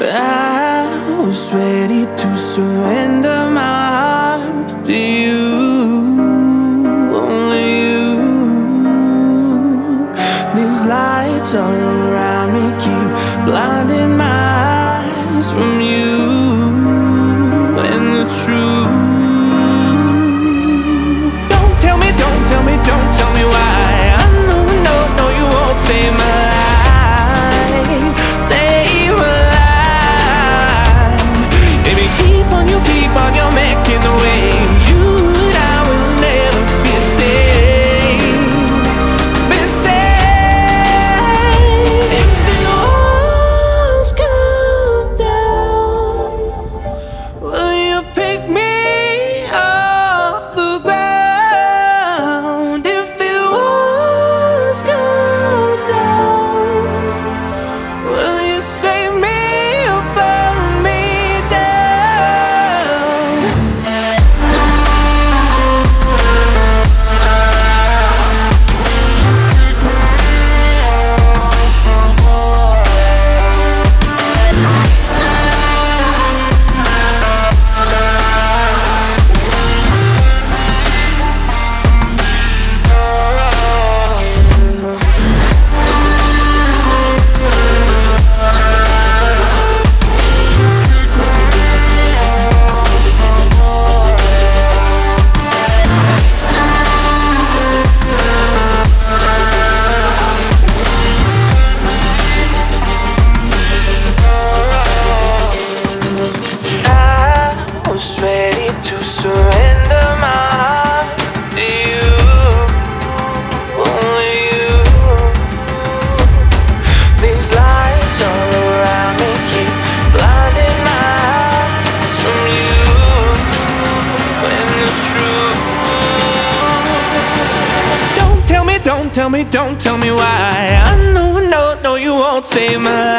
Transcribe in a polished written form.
I was ready to surrender my heart to you, only you. These lights all around me keep blinding my eyes from you and the truth. Don't tell me, don't tell me, don't tell me why. I know, no, no, you won't save my life, save my life. Baby, keep on, you keep on, you're making the waves. You and I will never be saved, be saved. If the walls come down, will you pick me off the ground? If the walls come down, will you save me or burn me down? I was ready to surrender my heart to you, only you. These lights all around me keep blinding my eyes from you and the truth. Don't tell me, don't tell me, don't tell me why. I know, no, no, you won't save my life,